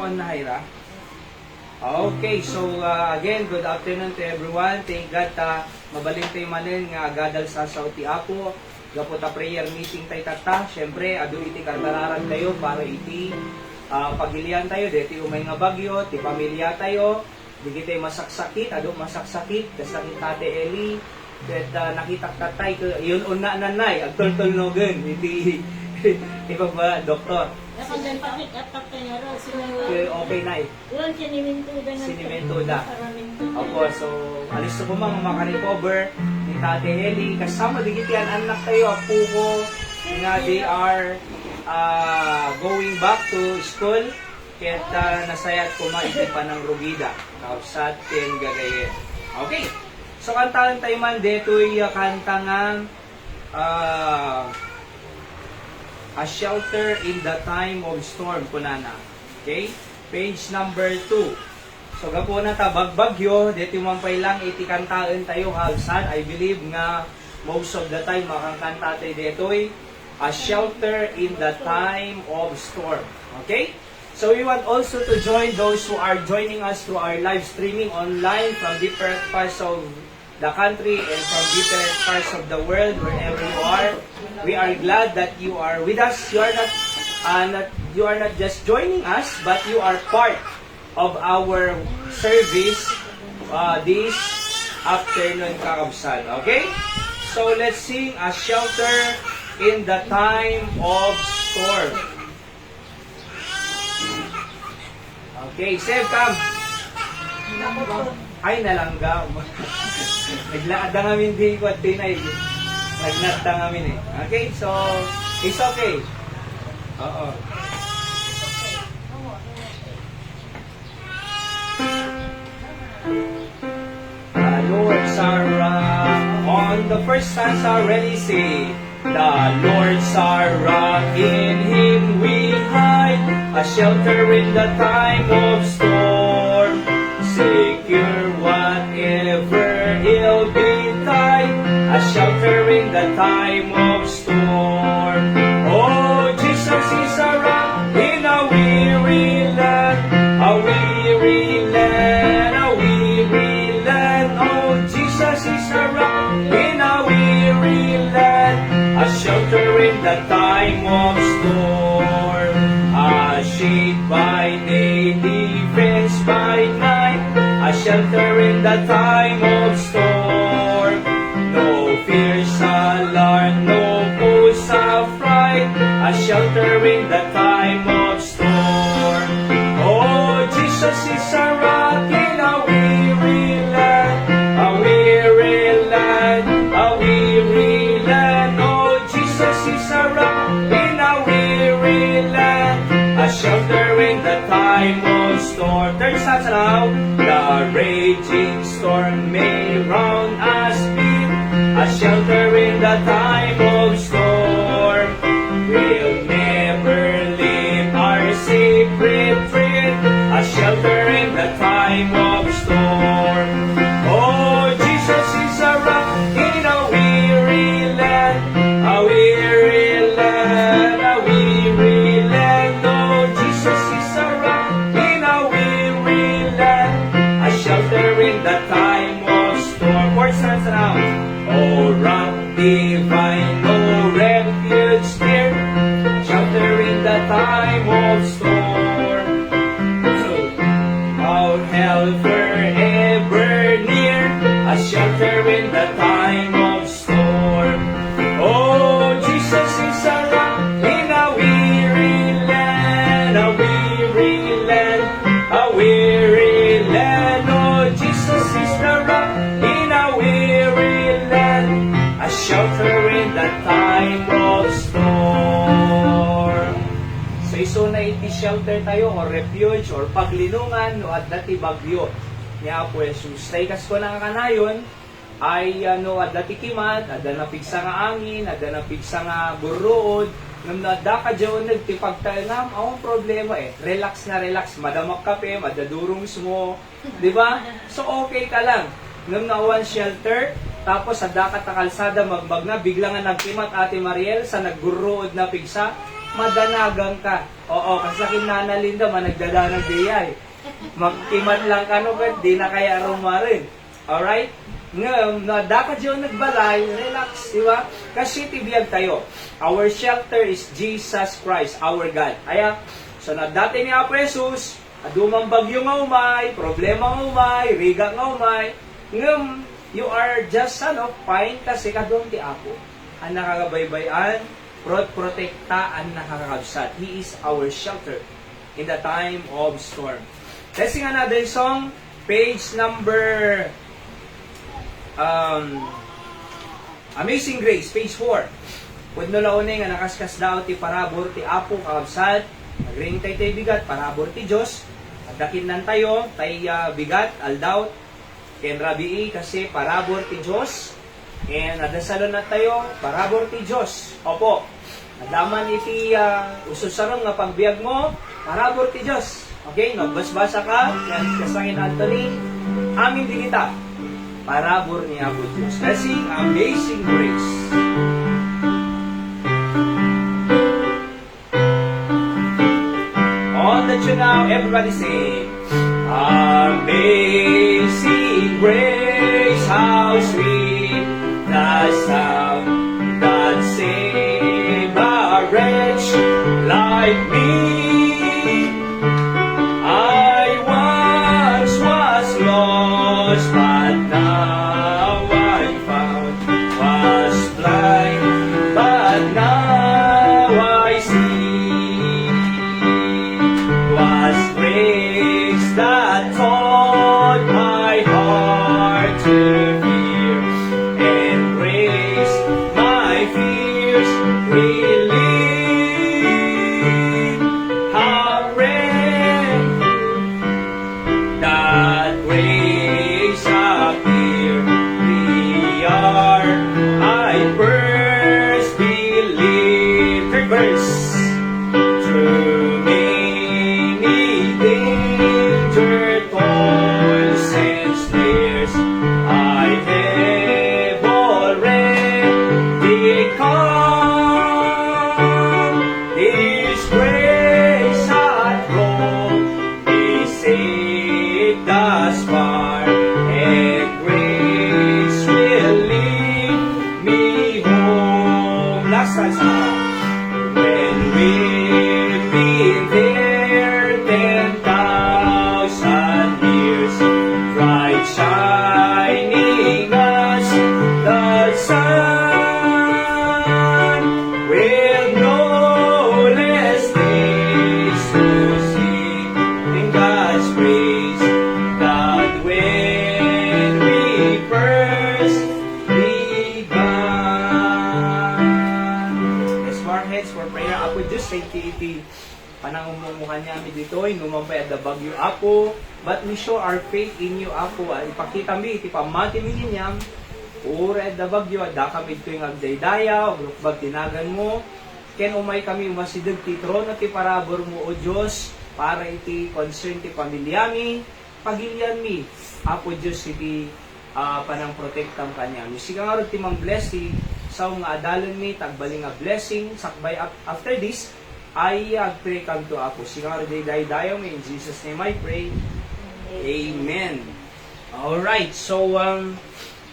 on na Hyra? Okay, so again, good afternoon to everyone. Thank God mabaling tayo manin nga gadal sa Sauti Apo. Gaputa prayer meeting tayo tata. Siyempre, adu iti kardararan tayo para iti pagilian tayo. Dito umay nga bagyo, ti pamilya tayo. Di kita masaksakit, adu masaksakit. Kasakit Tate Eli. That nakitak tatay, yun una nanay, agtol-tolnogan. Iti, ikaw ba, doktor? Okay na eh. Sinimentuda. Opo, so alis na po mga makarecover ni Tate Eli. Kasama digit yan, anak tayo, apo ko, nga they are going back to school. Kaya nasayat kumaiti pa ng Rugida. Kausat ken gagayen. Okay. So kantahan tayo man, deto'y kanta nga A Shelter in the Time of Storm, kunana. Okay? Page number 2. So, gapo na ta, bagbagyo, dito man pa lang itikantaan tayo, halsan. I believe nga, most of the time, makakanta tayo dito'y A Shelter in the Time of Storm. Okay? So, we want also to join those who are joining us through our live streaming online from different parts of the country and from different parts of the world, wherever you are. We are glad that you are with us. You are not just joining us, but you are part of our service this afternoon, kakabsat. Okay? So let's sing A Shelter in the Time of Storm. Okay, Seb, come. Ay, nalanggam. Naglaad na ngamin di ko at tinay. Nagnat na ngamin eh. Okay, so, it's okay. Oo. Lord's our rock. On the first stanza, really say, the Lord's our rock, in Him we hide, a shelter in the time of storm. Secure whatever ill betide, a shelter in the time of storm. Oh, Jesus is a rock in a weary land, a weary land, a weary land. Oh, Jesus is a rock in a weary land, a shelter in the time of storm. A shade by day, defense by night, a shelter in the time of storm. No fears alarm, no foes affright, a shelter in the time of storm. Oh, Jesus is a rock in a weary land, a weary land, a weary land. Oh, Jesus is a rock in a weary land, a shelter in the time of storm. Third stanza now. The raging storm may round us beat, a shelter in the time of storm. We'll never leave our safe retreat, a shelter in the time of storm. Oh, Jesus is a rock in a weary land, a weary land, a weary land. Oh, Jesus is a rock in a weary land, a shelter in the time of storm. Fourth stanza now. Oh, rock divine, oh, refuge dear, shelter in the time of storm. Oh, hell forever near, a shelter in the time of storm. Oh, Jesus is a rock in a weary land, a weary land, a weary land. Oh, Jesus is the rock in a weary land, a shelter in the time of storm. So iso na iti shelter tayo or refuge or paglinungan no at dati bagyo niya po Jesus. Tay kas ko na kanayon ay at dati kimat, ada na pigsa nga angin, ada na pigsa nga buruod, ngam na da ka diyon nagtipagtanam, ang problema relax na relax, madamak kape, madadurong mo, di ba? So okay ka lang. Ngam na one shelter, tapos sa dakat na kalsada magbag na, bigla nga nagkimat Ate Mariel sa nagburuod na pigsa, madanagang ka. Oo, kasi kinana Linda, managdadanag diya eh. Magkiman lang ka no, di na kaya rumarin. Alright? Ngayon, na dapat yung nagbalay, relax, di ba? Kasi tibiyag tayo. Our shelter is Jesus Christ, our God. Kaya, so na dati ni Apo Jesus, adumang bagyo nga umay, problema nga umay, riga nga umay, ngayon, you are just, fine kasi kadong ti Apo. Ang nakagabaybayan, protekta ang nakakabsat. He is our shelter in the time of storm. Let's sing another song, page number Amazing Grace, page 4. Pwede launin nga nakaskas daw ti parabor ti Apo kakabsat, nagring tay bigat, parabor ti Diyos, at dakinan tayo, tay bigat, aldaw, ken rabii kasi parabor ti Diyos, and nadasalon na tayo, parabor ti Diyos. Opo, nadaman iti ususaron nga pagbiag mo, parabor ti Diyos. Okay, nagbasbasa ka, yan kasangin Anthony, amin din kita, parabor ni Apo Diyos. Let's sing Amazing Grace. On the tune now, everybody say, Amazing Grace, how sweet the sound that saved a wretch like me. I once was lost, but now I'm found. Was blind, but now I see. Was grace that taught my heart to fear, and grace my fears relieved. How rare that grace appeared the hour I first believed. Third verse. Through many danger, toils, and snares, I have already come. This grace hath brought me safe thus far, and grace will lead me home. Last time, when we've been there 10,000 years, bright shining as the sun, with no less days to sing in God's praise, that when we first began. Let's bow our heads for prayer. Apo Diyos, thank you iti panangumumukan niya kami dito, inumampay at the bagyo Apo, but we show our faith in you Apo, ipakita mi iti pamati mi ninyam, ura at the bagyo, at dakamid ko yung agdaydaya, o grupbag tinagan mo, ken umay kami umasidag ti trono ti parabor mo o Diyos, para iti concern ti pamilyami, pagilyan mi, Apo Diyos iti panang protektam kanya. Musiga nga rin ti mang bless ti sa nga adalon mi, tagbaling nga blessing, sakbay after this, I pray come to Apo. Siga rin dayo mi, in Jesus name I pray. Amen. Alright, so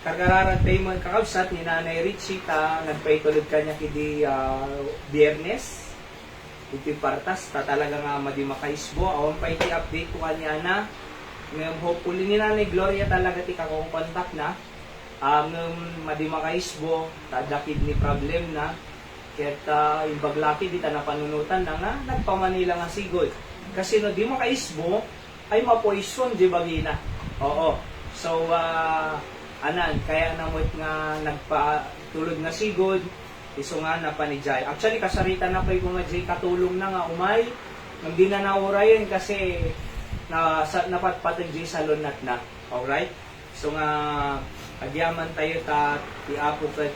karkararan tayo mga kakabsat ni Nanay Richie ta nagpaitulog kanya kidi Biyernes. Iti partas ta talaga nga madi makaisbo. Awan pa iti update ko kanya na. Ngayon hopefully ni Nanay Gloria talaga ti kakong contact na. Madi makaisbo, tadakid ni problem na. Kaya imbaglaki di ta napanunutan na nga nagpamanila nga sigod. Kasi no di makaisbo ay mapoison di bagina. Oo. So anan kaya namot nga nagpatulog nga sigod iso nga napanijay. Actually kasarita na pay ko nga jay katulong na nga umay nang di na naurayon kasi napatpatag jay salon nat na. Alright? So nga agyaman tayo ta ti Apo ket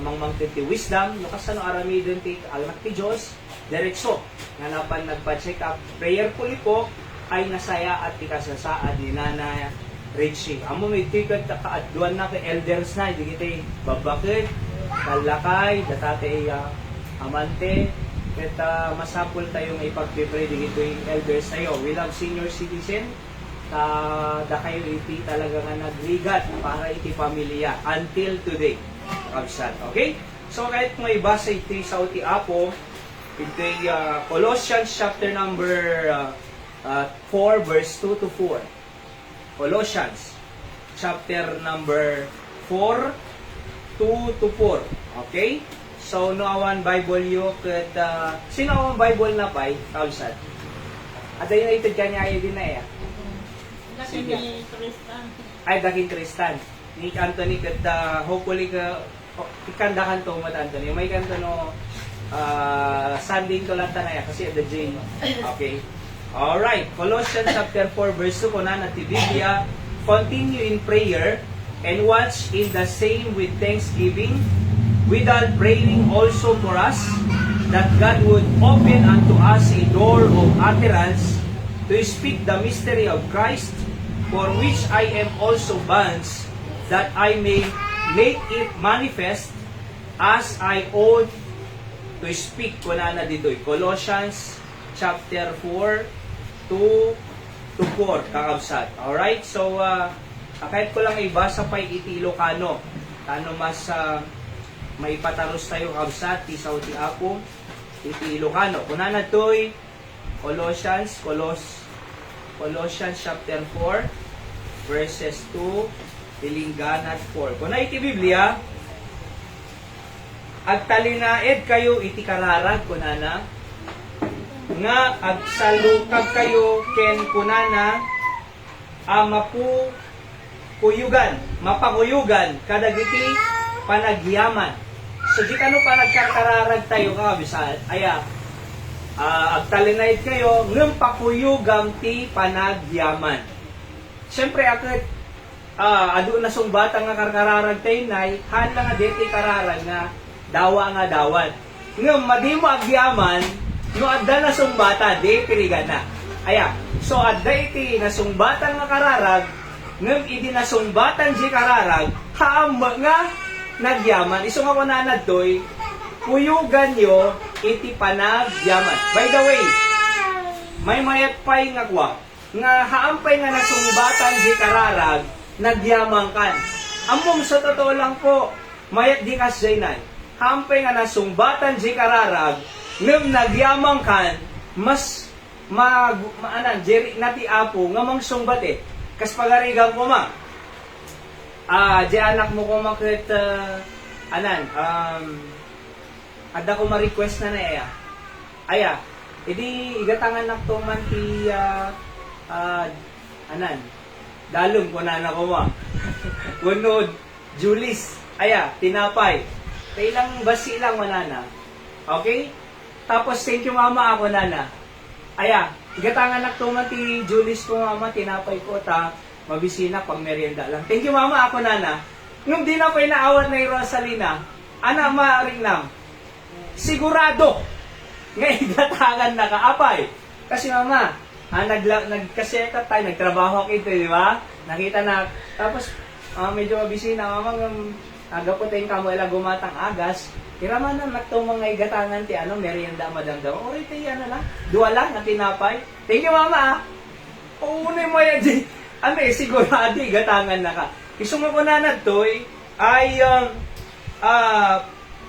mangmangted ti wisdom no kasano aramidon ti anak ti Dios diretso nga napan nagpa-check up prayerfully po ay nasaya at ti kasasaad ni Nanay Richie. Amo may tikat kaadduan na kay elders na di kita babakit kalakay datate amante At masapol tayong ipag-pray digito'y elders tayo. We love senior citizen. Da kayo iti talaga nga nagligat para iti pamilya until today. Kabsat. Okay? So kahit mo ibasa iti sa uti apo, iti Colossians chapter number 4 verse 2 to 4. Colossians chapter number 4 2 to 4. Okay? So no awan Bible yo ket sino awan Bible na pay kabsat. At ayun ito kanya ay din na ya. Sige. Tristan. Ay daking Tristan. Ni Anthony ket hopefully ka ikandahan to mat Anthony. May kanto no Sunday to lang tanaya kasi the J. Okay. All right. Colossians chapter 4 verse 2 kunan at Biblia, continue in prayer and watch in the same with thanksgiving, without praying also for us, that God would open unto us a door of utterance to speak the mystery of Christ, for which I am also bound, that I may make it manifest as I ought to speak. Kunana dito'y Colossians chapter 4 2 to 4 kakabsat. Alright, so kahit ko lang ibasa pa iti Ilocano, ano mas maipataros tayo kabsat ti sauti ako iti Ilocano. Kunana to'y Colossians chapter 4 verses 2 tilingganat 4. Kuna iti Biblia, agtalinaed kayo iti kararag kunana nga agsalukag kayo ken kunana mapakuyugan kadagiti panagyaman. So di kano pa nagkakararag tayo kabisat aya agtalinaid kayo ngem pakuyugam ti panagyaman. Siyempre akit adu na sungbata nga karkararag tayo nay hala nga deti kararag nga dawa nga dawat. Ngem madi mo agyaman no adda na sungbata de pirigana. Aya, so adda iti nasungmbatan nga kararag ngem idi nasungbatan di kararag haamba nga nagyaman. Isu nga kunanad toy kuyugan yo iti panagyaman. By the way, may mayat pay nga kwa nga haampay nga nasungbatan di kararag nagyamang kan. Amom sa totoo lang po, mayat di kas jaynay. Hampay nga nasungbatan di kararag ngem nagyamang kan mas jeri nati apo nga mang sungbat kas pagarigang ko ma di anak mo ko makit adda ko ma-request na aya idi igatangan nak to man ti dalom ko na ko ma kunod Julis aya tinapay ilang basi lang manana. Okay? Tapos, thank you mama ako nana. Aya, igatangan nak tuman ti Julis ko mama, tinapay ko ta, mabisina pang merienda lang. Thank you mama ako nana. Nung di na pa inaawat na yung Rosalina, ana maaring nam, sigurado, nga igatangan na kaapay. Kasi mama, nagkaseta tayo, nagtrabaho kita, di ba? Nakita na, tapos, medyo mabisina, mama, agaputin ka mo ila gumatang agas, iraman na nagtong mga igatangan ti merienda madamdam. O iti lang, duwa lang na tinapay. Thank you mama Unay mo yan di, sigurado igatangan na ka. Isuma ko na toy, ay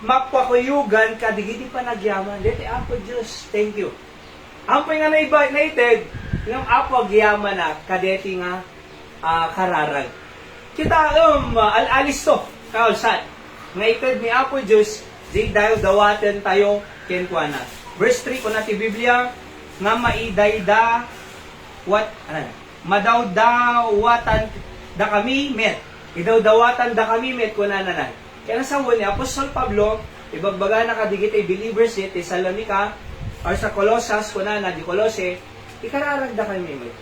mapakuyugan ka, digiti pa nagyaman. Dito ako Diyos, thank you. Ampay nga naited, ng apo agyaman na, kadeti nga kararag. Kita alalis to, kaulsat. Ngaited ni Apo Diyos, di dayo dawaten tayo kenkwana. Verse 3 ko na ti Biblia, nga maidayda, madawdawatan da kami met. Idawdawatan da kami met ko na nanan. Kaya nasawa ni Apostol Pablo, ibagbaga na kadigit ay believers ni Thessalonica, or sa Colossus ko na di Colose, ikararag da kami met.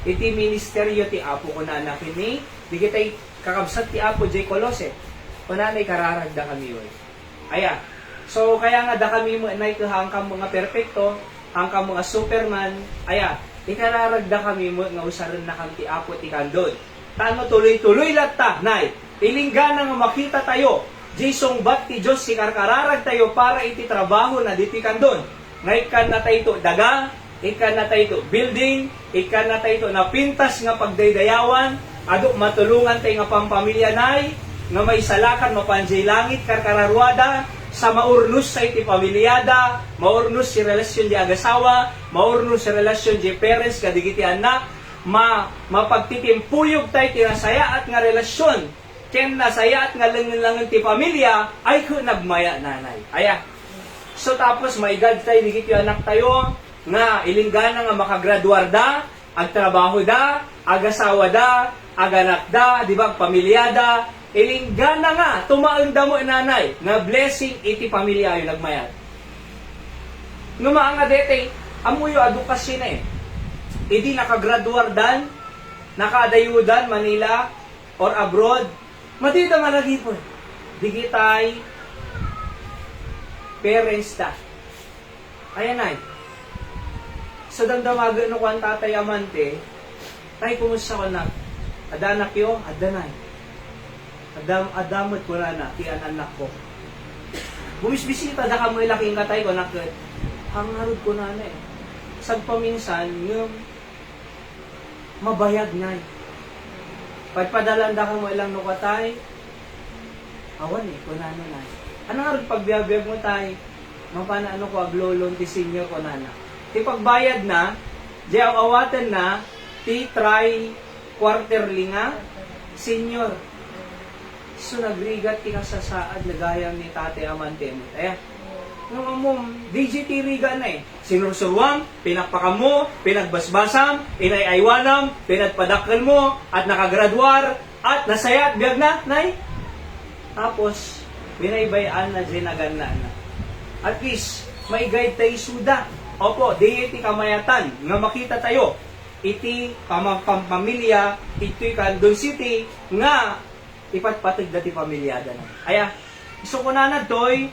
Iti ministeryo ti Apo ko na kini, digit ay kakabsat ti Apo J. Colose. Kunanay kararagda kami yoy. Aya. So kaya nga da kami mo nay hangkam mga perpekto, hangkam mga superman. Aya, ikararagda kami mo nga usaran na kanti apo ti kandod. Tano tuloy-tuloy latta nay. Ilinggana nga makita tayo Jisong bat ti Diyos si karkararag tayo para iti trabaho na ditikan doon. Ngay kan na tayo ito daga, ikan na tayo ito building, ikan na tayo ito na pintas nga pagdaydayawan, ado matulungan tayo nga pampamilya nay, nga may salakan mapanjay langit karkararwada, sa maurnos sa iti pamilyada, maurnos si relasyon di agasawa, maurnos si relasyon di parents kadigiti anak, mapagtitimpuyog tayo tinasaya at nga relasyon, ken nasaya at nga langan ti pamilya, ay ko nagmaya nanay. Aya. So tapos maigad tayo, digit yung anak tayo, nga ilinggana nga makagraduar da, agtrabaho da, agasawa da, aganak da, di ba, pamilyada, ilinggana nga, tumaanda mo nanay, nga blessing iti pamilya yung nagmayat. Numaan nga dete, amuyo adukasyon na Idi nakagraduar dan, nakadayudan Manila or abroad, matita nga lagi po. Digitay, parents ta. Ayan ay. So damdamagan no kwan tatay amante, tay kumusta ko na? Adanak yo, adanay. Adamot ko na ti anak ko. Bumisbisita da ka mo ilaking katay ko nakit. Hangarod ko na Sag paminsan, yung mabayag na Pagpadalan da ka mo ilang nukatay, awan kunano na. Ano nga rin pagbiabiyag mo tay, mapana ano ko aglolong ti senior ko nana. Ti pagbayad na, di ang awatan na, ti try quarterly nga, senior. So nagrigat ti kasasaad, nagayang ni tate amante mo. Kaya, nung amom, DGT riga na Sinursurwam, pinakpakam mo, pinagbasbasam, inayaywanam, pinagpadakal mo, at nakagraduar, at nasaya at biyag na, nay. Tapos, binaybayan na dinagan na. At least, may guide tayo suda. Opo, di iti kamayatan, nga makita tayo, iti pamilya, iti Candon City, nga ipatpatid dati pamilyada na. Aya, gusto ko na toy,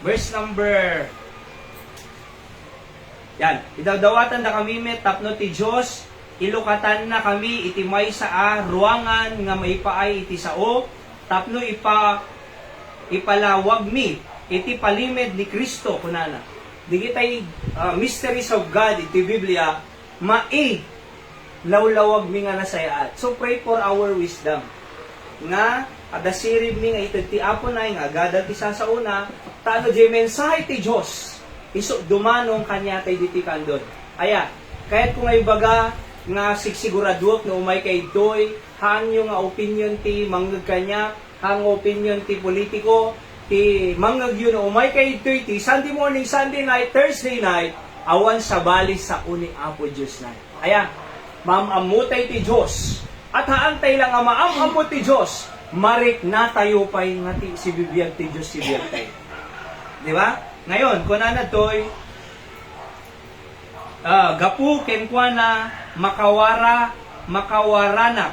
verse number yan, idawdawatan na kami met tapno ti Diyos, ilukatan na kami iti may saa ruangan nga maipaay iti sao, tapno ipalawag mi iti palimed ni Kristo kunana. Digitay mysteries of God iti Biblia lawlawag mi nga nasayaat. So pray for our wisdom nga adasirib mi nga iti apo na nga agada ti sasauna tano di mensahe ti Diyos iso dumanong kanya tay diti kandon. Aya, kahit kung ay baga nga siguraduok na umay kay doy hangyo nga opinion ti manggag kanya, hang opinion ti politiko, ti manggag yun na umay kay doy ti Sunday morning, Sunday night, Thursday night, awan sa bali sa uni apo Diyos na. Aya, mamamutay ti Diyos at haantay lang ang maamamot ti Diyos, marik na tayo pa'y nga si bibiyag ti Diyos si bibiyag tayo. Di ba? Ngayon, kung na to'y gapu, kenkwana, makawaranak,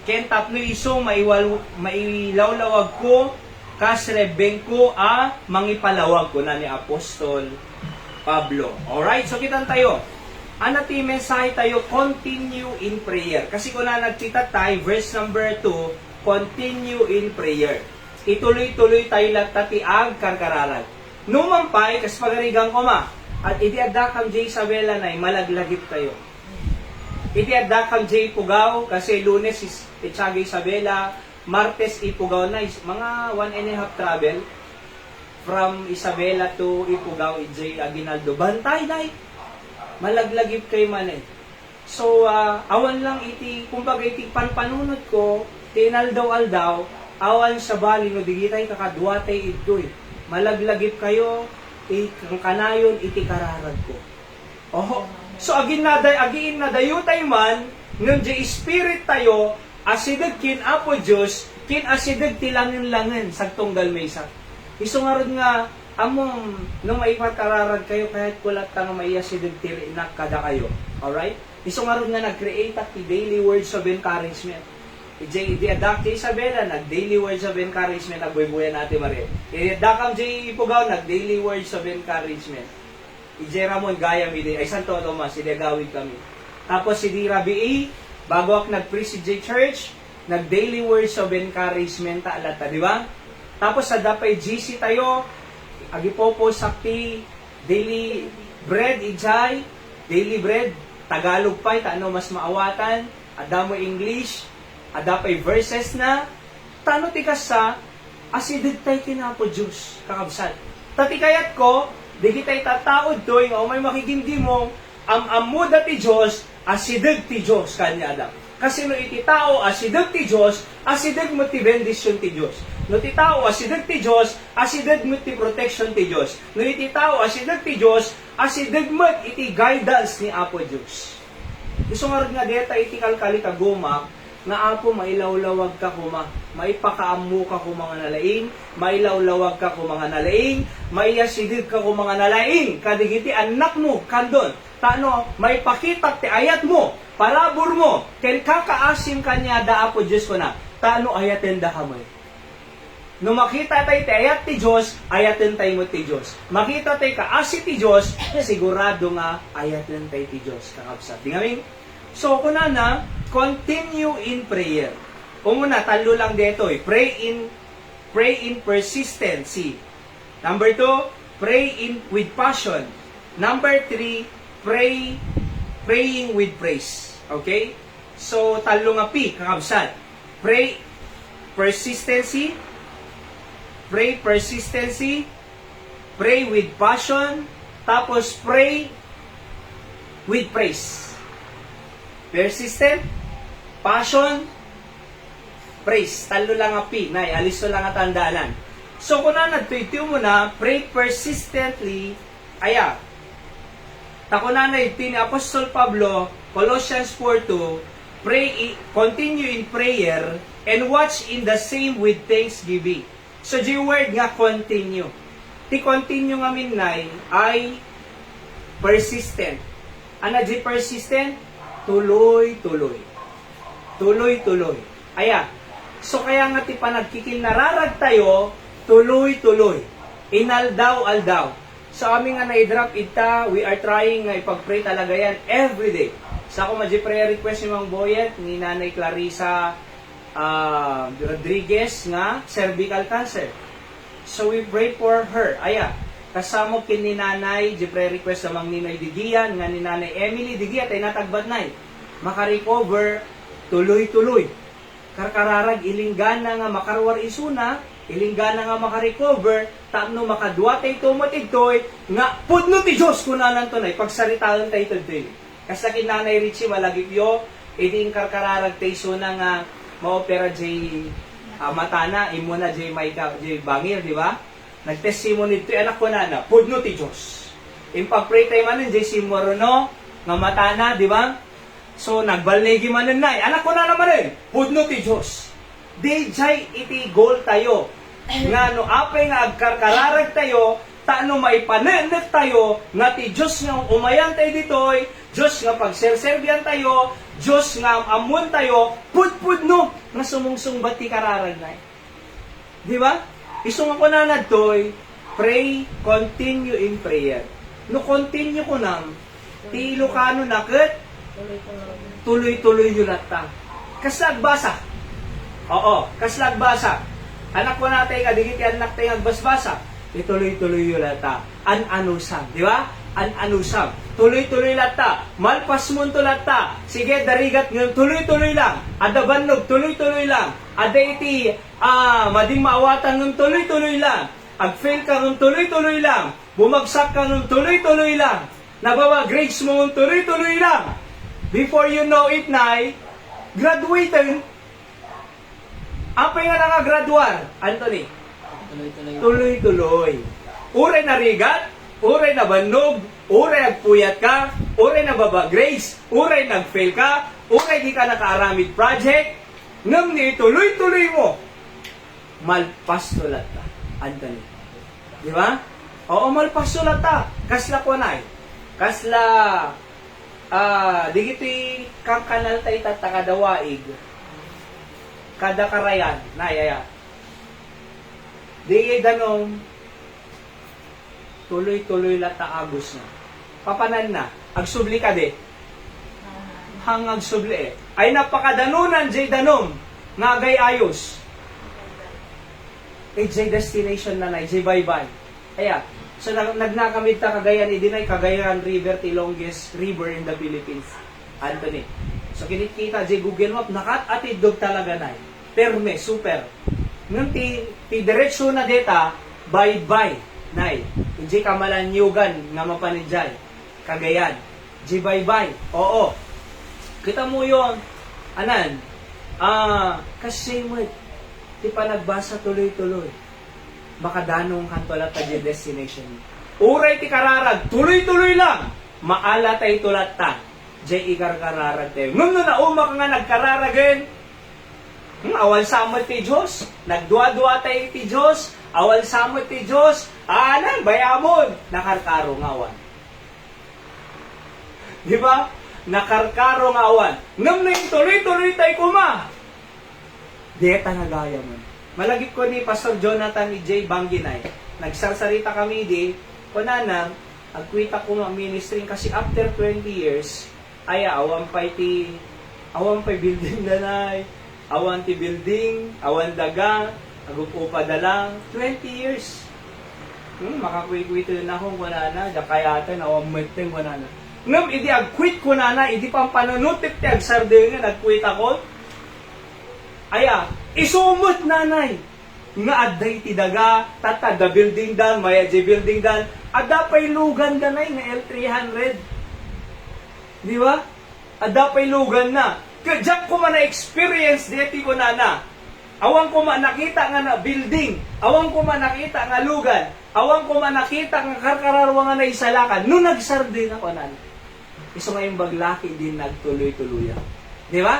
ken tapno iso, mailawlawag ko, kasrebeng ko, mangipalawag ko na ni Apostol Pablo. Alright, so kitan tayo. Ano ti mensahe tayo? Continue in prayer. Kasi kung na nagtita tayo, verse number 2, continue in prayer. Ituloy-tuloy tayo latatiag karkaralag. Numampay, kas pagarigang ko at itiadakam J. Isabela na malaglagip tayo. Itiadakam J. Pugaw, kasi Lunes is Itsaga Isabela, Martes Ipugaw na, mga 1.5 travel from Isabela to Ipugaw, J. Aguinaldo. Bantay na malaglagip kay man So, awan lang kumbaga iti panpanunod ko, tinaldaw-aldaw, awan sa bali no digitay kakadwatay itoy. Malaglagip kayo, kanayon iti kararag ko. Oho. So agin na dayo tayo man, nung di spirit tayo, asidag kin apo Diyos, kin asidag tilangin-langin, sagtunggal may isa. Iso nga rin nga, among, nung maipakararag kayo, kahit kulat ka nga may asidag tilinak kada kayo. Alright? Iso nga rin nga nag-create at daily words of encouragement. I-adapt J. Isabela, nag-daily words of encouragement, nagbuy-buyan natin marin. I-adakam J. Ipugaw, nag-daily words of encouragement. I-J. Ramon Gaya, ay Santo Tomas, idagawid kami. Tapos si D. Rabi bago ako nag-preach si J. Church, nag-daily words of encouragement ta alata, di ba? Tapos sa dapay GC tayo, agipopo sakti, daily bread, ijay, daily bread, Tagalog pa, ano mas maawatan, adamo English, adapay verses na, tano tikas sa, asidid tayo kinapo Diyos, kakabsat. Tatikayat ko, di kita'y tataod doy, o may makikindi mo, am-amu dati Diyos, asidid ti Diyos, kanya adam. Kasi no iti tao, asidid ti Diyos, asidid mo ti bendisyon ti Diyos. No iti tao, asidid ti Diyos, asidid mo ti protection ti Diyos. No iti tao, asidid ti Diyos, asidid mo iti guidance ni Apo Diyos. Gusto nga deta iti kalkali kaguma, nga Apo mailawlawag ka kuma, maipakaamu ka ko mga nalaing, mailawlawag ka ko mga nalaing, maiyasidid ka ko mga nalaing, kadigiti anak mo, kandon. Tano, may pakitak ti ayat mo, parabor mo, ken kakaasim kanya da Apo Diyos ko na, tano ayaten da kamay. No makita tayo ti ayat ti Diyos, ayaten tayo mo ti Diyos. Makita tayo kaasi ti Diyos, sigurado nga ayaten tayo ti Diyos. Kakabsat. Di ngamin? So, kuna na, continue in prayer. Kung muna, talo lang dito eh. Pray in persistency. Number 2, pray with passion. Number 3, praying with praise. Okay? So, talo nga pi, kakabsat. Pray persistency, pray with passion, tapos pray with praise. Persistent, passion, praise. Talo lang ang pi, nay, aliso lang ang tandaanan. So, kung na nagtuitiw mo na, pray persistently, aya. Tako na ni Apostol Pablo, Colossians 4:2, continue in prayer, and watch in the same with thanksgiving. So, the word nga continue. Ti continue nga minnay ay persistent. Ano di persistent? Tuloy-tuloy. Tuloy-tuloy. Aya. So, kaya nga ti panagkikil nararag tayo, tuloy-tuloy. Inaldaw-aldaw. So, amin nga na-drop ita, we are trying nga ipag-pray talaga yan everyday. Sa ako prayer request ni Mang Boyet, ni Nanay Clarissa Rodriguez nga cervical cancer. So we pray for her. Aya, kasamo kin ni Nanay, di prayer request sa Mang Ninoy Digian, nga ni Nanay Emily Digia, tay natagbat nay. Makarecover, tuloy-tuloy. Karkararag, ilinggana nga makarwar isuna, ilinggana nga makarecover, tapno makadwa tay tumatidtoy, nga pudno ti Diyos kunanan to nay, pagsaritaan tay tudtoy. Kasi kin Nanay Richie, malagipyo, iding karkararag tay suna nga, maopera jay matana, imuna jay bangir, di ba? Nag-testimony ito, anak ko na, pudno ti Diyos. Impag-pray tayo manin, jay simorono, nga matana, di ba? So, nagbalnegi manin na, anak ko na naman rin, pudno ti Diyos. Di jay iti goal tayo. Nga no, apay nga agkarkararag tayo, taano maipanenet tayo, nga ti Diyos nga umayan tayo ditoy, Diyos nga pagserserbihan tayo, Diyos nga amun tayo, pud-pudno, nga sumungsungbat ti kararag na. Di ba? Isong ako na nadtoy, pray, continue in prayer. No continue ko nang, ti Ilocano nakit, tuloy-tuloy yun ta. Kaslagbasa. Oo, kaslagbasa. Anak ko natin, kadigit yan anak tayo agbasbasa. Ituloy-tuloy yun ta. An-anusam. Di ba? An-anusam. Tuloy-tuloy lata. Malpas mo to lata. Sige, darigat ngayon, tuloy-tuloy lang. Ada bannog, tuloy-tuloy lang. Ada iti, mading maawatan ng tuloy-tuloy lang. Ag-fail ka ng tuloy-tuloy lang. Bumagsak ka ng tuloy-tuloy lang. Nabawa grades mo ng tuloy-tuloy lang. Before you know it, nay, graduated. Apay nga nakagraduar, Anthony? Tuloy-tuloy. Uray na rigat, uray na bannog, uray nagpuyat ka, uray na baba grades, uray nag-fail ka, uray di ka nakaaramid project, ngam ni tuloy-tuloy mo. Malpastulat ka, Anthony. Di ba? Oo, malpastulat ka. Kasla ko na eh. Kasla, di gito'y kang kanal tayo tatakadawaig. Kada karayan, nayaya. Di ganong, tuloy-tuloy lata agos na. Papanan na, agsubli ka de. Hang agsubli eh. Ay napakadanunan, jay danom. Nga agay ayos. J destination na J bye-bye. Aya, so nagnakamit ta Cagayan, idinay Cagayan River, the longest river in the Philippines. Anthony. So kinikita J Google Map, nakat-atid dog talaga na. Perme, super. Nung ti diretsyo na deta, bye-bye. Nay, J kamalanyugan nga mapanidjay. Cagayan. J bye-bye. Oo. Kita mo yon. Anan? Kasi mo, di pa nagbasa tuloy-tuloy. Baka danong kantolat pa di destination. Uray ti kararag, tuloy-tuloy lang. Maala tay tulat ta. Jay ikar kararag tayo. Nung na umak nga nagkararagin, awal samot ti Diyos. Nagdua-dua tayo ti Diyos. Awal samot ti Diyos. Anan, bayamon. Nakarkaro nga awan. Di ba? Nakarkaro nga awan. Nung na tuloy-tuloy tayo kuma. Deta na gaya mo. Malagip ko ni Pastor Jonathan ni J. Banginay. Nagsarsarita kami di, kunanang, agkwita ko mga ministry kasi after 20 years, ay awan pa'y building danay, awan ti building, awan daga, agupo pa dalang, 20 years. Makakwit-kwito na akong kunana, dakayatan, awan meeting kunana. Ngam, idi agkwit kunana, idi pang panunutip ti agsarde nga, nagkwit ako, aya, isumot nanay. Nga adday ti daga, tata the building dan, maya di building dan, adda pay lugan danay nga L300. Di ba? Adda pay lugan na. Kadyak ko man na experience deti ko nana. Awang ko man nakita nga na building, awang ko man nakita nga lugan, awang ko man nakita nga karkararwa nga na isalakan. Nung nagsarde na ko nana. Iso nga yung baglaki din nagtuloy-tuloy. Di ba?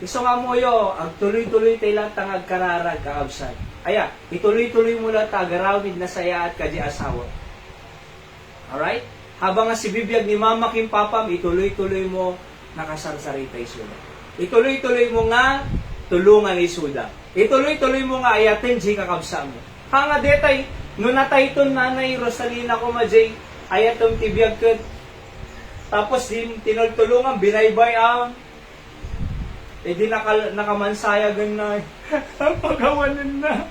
Iso nga mo yo, ang tuloy-tuloy tayo lang tangag kararag kaabsan. Aya, ituloy-tuloy mo lang tagarawid na saya at kadi asawa. Alright? Habang nga si bibiyag ni mama kim papam, ituloy-tuloy mo nakasarsarita isuda. Ituloy-tuloy mo nga tulungan isuda. Ituloy-tuloy mo nga ayatin di kakabsa mo. Hanga detay, no natayton nanay Rosalina ko majay, ayatom tibiyag kat. Tapos din tinultulungan, binaybay ang di nakamansaya ganay. Pagawanan na.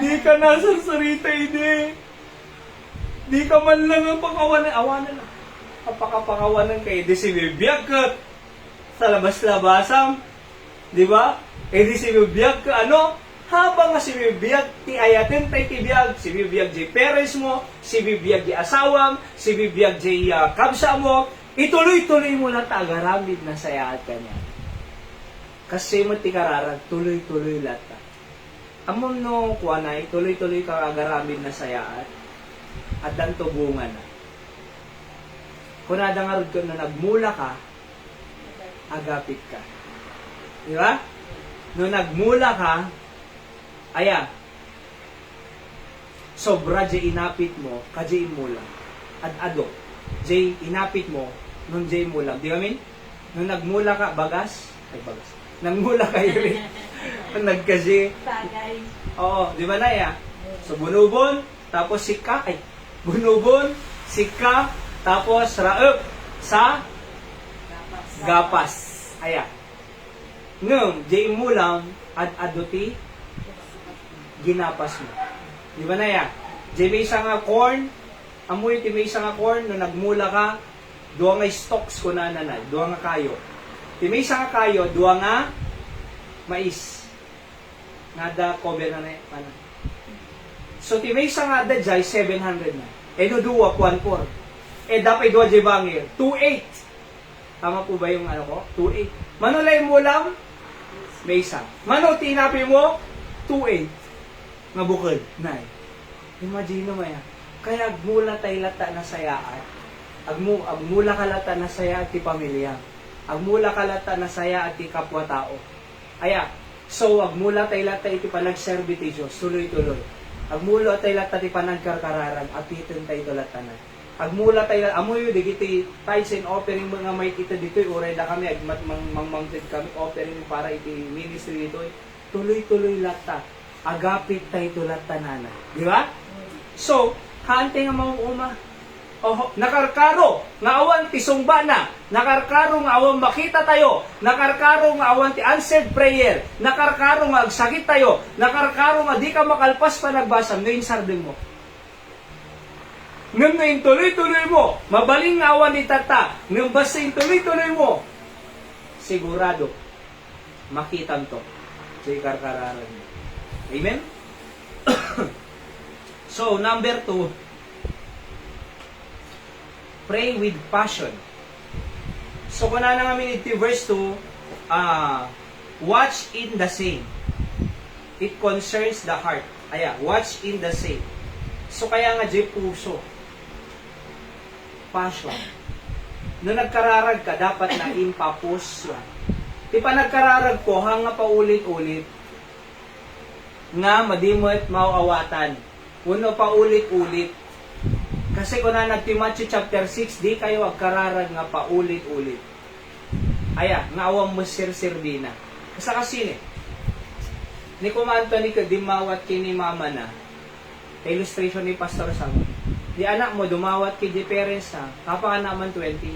Di ka nasarsarita, hindi. Di ka man lang ang pakawanan. Awanan na. Kapakapakawanan kayo. Di si bibiyag ka sa labas-labasam. Di ba? Di si bibiyag ka, ano? Habang nga si bibiyag, ti ayatin tayo tibiyag. Si bibiyag di parents mo. Si bibiyag di asawam. Si bibiyag di kabsa mo. Ituloy-tuloy mo lang tagaramid na sayaat ka niya. Kasi mo ti kararag, tuloy-tuloy lata. Amon no kuanay, tuloy-tuloy ka agaramid na sayaat at danto bunga na. Kung nadangarod ko na nagmula ka, agapit ka. Di ba? No nagmula ka, aya, sobra jay inapit mo, kajay imula. Ad-ado, jay inapit mo, nun jay mulam. Di ba min? Nung nagmula ka, bagas, ay bagas. Nagmula kayo rin. Nagkasi. Bagay. Oo, di ba na ya? So, bunubon, tapos sika, ay, bunubon, sika, tapos raep, sa gapas. Aya. Nung, jay mulam, ad-aduti, ginapas mo. Di ba na ya? Jay may isa nga corn, amoy ti may isa nga corn, nung nagmula ka, duwa nga stocks ko na nanay, duwa nga kayo. Ti may isa nga kayo, duwa nga mais. Nada cover na na ano. So ti may isa nga da jay 700 na. No duwa 1.4. Dapat duwa jay bangir 2.8. Tama po ba yung ano ko? 2.8. Manulay mo lang may isa. Mano tinapi mo 2.8. Nga bukod. Nay. Imagine mo ya. Kaya agmula tay lata na sayaan. Agmula ka lata na saya at ti pamilya. Agmula ka lata na saya at ti kapwa-tao. Aya, so agmula tayo lata iti panagserbi ti Diyos, tuloy-tuloy. Agmula tayo lata ti panagkarkararan, apitin tayo lata na. Agmula tayo lata, amoy digiti tithes and offering mga may kita dito, uray na kami, mangmangtid kami, offering para iti ministry dito, tuloy-tuloy lata. Agapit tayo lata nana. Di ba? So, kaante nga mga uma, Oh, nakarkaro nga awan ti sungba na, nakarkaro nga awan makita tayo, nakarkaro nga awan ti answered prayer, nakarkaro nga agsakit tayo, nakarkaro nga di ka makalpas pa nagbasam, ngayon sardeng mo. Ngayon tuloy-tuloy mo, mabaling nga awan ni tata, ngayon basta tuloy-tuloy mo, sigurado, makitan to, sa ikarkararan mo. Amen? So, number 2, pray with passion. So, kung na namin iti verse 2, watch in the same. It concerns the heart. Watch in the same. So, kaya nga di puso. Passion. Nung nagkararag ka, dapat na impapos yan. Di pa nagkararag ko, hanga pa ulit-ulit, nga madimot mauawatan. Uno pa ulit-ulit. Kasi kung na nagti Matthew chapter 6, di kayo agkararag nga paulit-ulit. Nga awang masir-sirdi na. Kasi ni kumanto ni kadimawat kini mama na, illustration ni Pastor Sam, di anak mo, dumawat ki di parents na, kapa ka naman 20.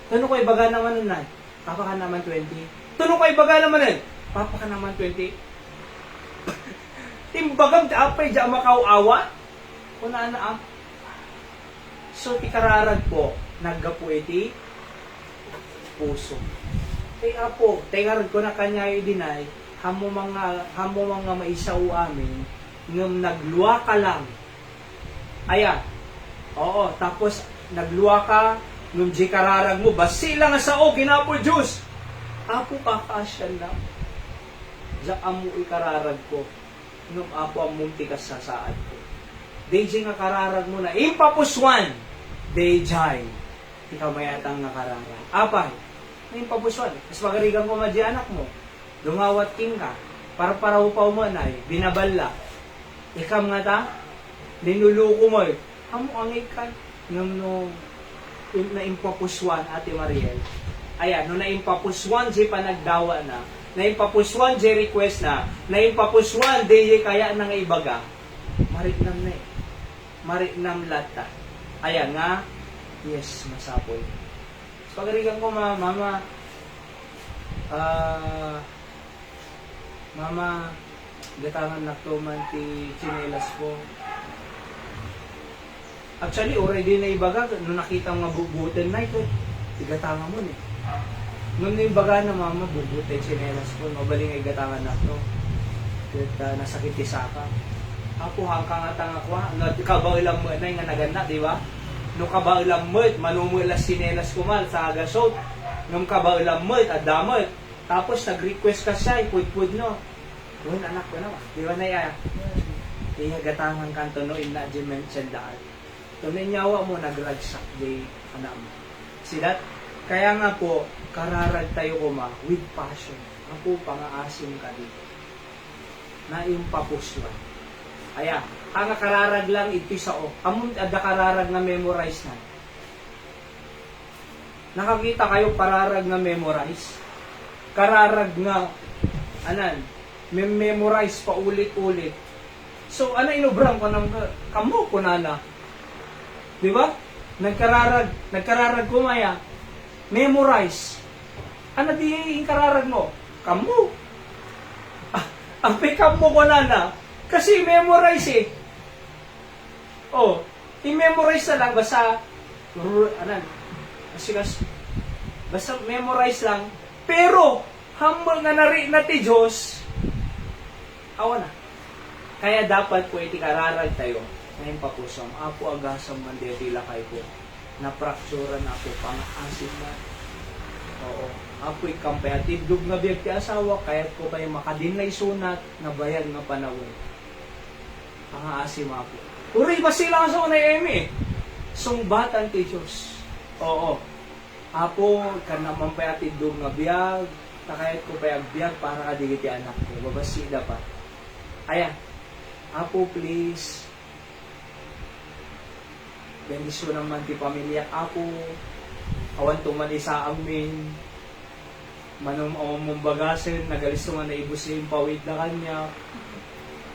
Tanong ko, ibaga naman nun na, kapa ka naman 20. Tanong ko, ibaga naman nun, papa ka naman 20. Timbagam, apay, di makaw-awa. Kung na so, ikararag po, naggapo iti puso. Kaya po, tengarag ko na kanya dinay, hamo mga maisaw amin, ngam nagluwa ka lang. Oo, tapos nagluwa ka, ngam di kararag mo, basila nga sao, ginapo Diyos. Apo kakasyan lang. Diyan amo ikararag ko, ngam apo ang munti ka sa saad ko. Dayjay nga kararag mo na, impapuswan, dayjay, ikaw mayatang nga kararag. Apay, na impapuswan. Mas magarigan ko madya anak mo, dumawat king ka, para upaw mo na, binabala. Ikam nga ta, linuluko mo, amo ang ikan, nung na impapuswan, Ate Mariel. Nung na impapuswan, di pa nagdawa na impapuswan, di request na impapuswan, di kaya nang ibaga, maritnam na maritnam lata. Nga, yes, masapoy. So, pagarigan ko, mama, gatangan na to man ti chinelas ko. Actually, already na ibaga, nung nakita nga bubutin na ito, igatangan mo eh. Nung naibaga na mama, bubutin chinelas ko, mabaling ay gatangan na to. At nasakit ti saka. Apo hangkang atang ako, kabailang mo na nga naganda, di ba? Nung kabailang mo, manumulas sinelas ko mal sa agasot. Nung kabailang mo, adamot. Tapos nag-request ka siya, ipud-pud no. Yun, anak ko na, di ba na iya? Ihagatangan kanto no, in na dimension daan. Tunay nyawa mo, nag-ragsak di anak mo. See that? Kaya nga po, kararag tayo ko with passion. Ako, pang-aasim ka dito. Na impapuswan. Ang kararag lang iti sao. Among ada kararag na memorize na. Nakakita kayo pararag na memorize? Kararag nga, memorize pa ulit-ulit. So, inubram ko ng kamo ko na. Di ba? Nagkararag kumaya. Memorize. Di yung kararag mo? Kamo. Ang pick-up mo ko na. Kasi memorize eh. I-memorize na lang, basta memorize lang, pero, humble nga nari na ti Diyos, awa na. Kaya dapat po ikararag tayo, ngayon papusam, apo agasam man debila kay ko, na-fracturan ako, pang-asin na. Apo ikampay at idug nga biyag ti asawa, kaya't ko kayo makadinlay sunat, na bayad nga panawin. Pang-aasim ako. Uri ba sila sa unay eme? Sungbatan ti Diyos. Apo, ka naman pa atidog nga biyag, takayat ko pa biyag para kadigiti anak ko. Babasida pa. Apo, please. Bendisyon naman ti pamilya. Apo, awan tuman isa amin. Manong mong bagasin, nagalis naman na ibusin, pawid na kanya.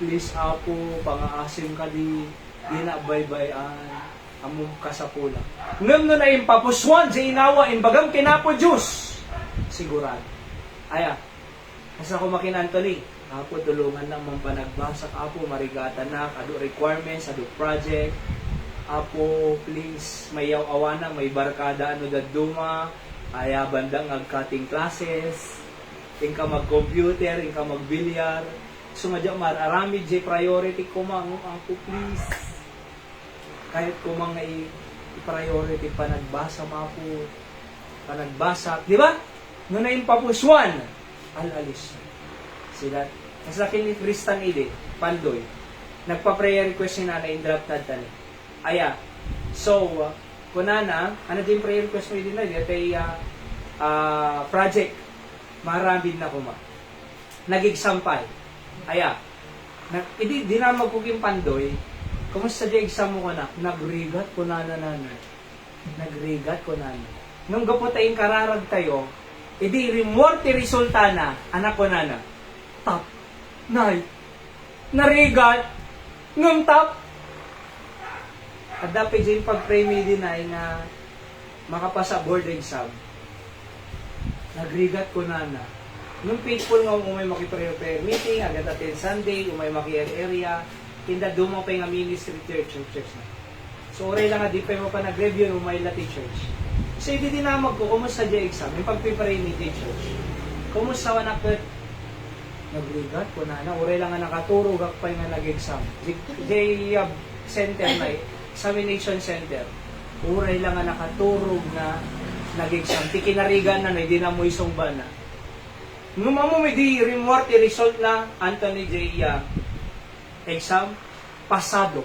Please, Apo, pang-aasim ka di na baybayan. Amo kasapula. Ngam no na impapuswan sa inawa in bagam kinapo Diyos. Sigurado. Aya, asa ko makin Anthony, Apo tulungan lang mong panagbasa Apo marigatan na kado requirements ado project. Apo please mayaw awana may barkada ano daduma. Aya bandang cutting classes. Ingka mag-computer, ingka mag-bilyar. Sumadya mararami J priority ko mang Apo please. Kahit ko mga i-priority panagbasa Apo. Panagbasa, di ba? No na impapuswan alalis. Sila, mas laki ni Tristan Ide, Pandoy, nagpa-prayer request ni Nana in draft tani. Aya, so, kunana, ano din prayer request mo din na, dito project, marami na kuma. Nag-exampay. Aya, di na magkuking Pandoy, kumusta di exam mo ko na? Nagrigat ko na. Nagrigat ko na. Nung gaputay kararag tayo, idi reward ti resulta na, anak ko na. Top. Nay. Narigat. Ngam top. At dapat dyan pag-pray me din ay na makapasa board exam. Nagrigat ko na. Nung faithful nga umay makiprayer meeting, agad atin Sunday, umay maki-area, tinda dumaw pa yung ministry church na. So, oray lang nga, di pa mo pa nag-review, umay lati church. So, hindi dinamag ko, kumusta dyan exam? Yung pag-prepare ni church. Kumusta ka nakit? Nagligat ko na. Uray lang nga nakaturog ako pa yung nag-exam. Center na examination center. Uray lang nga nakaturog na nag-exam. Tikinarigan na hindi na mo isumba na. Nung mo may di reward result na Anthony J. Exam, pasado.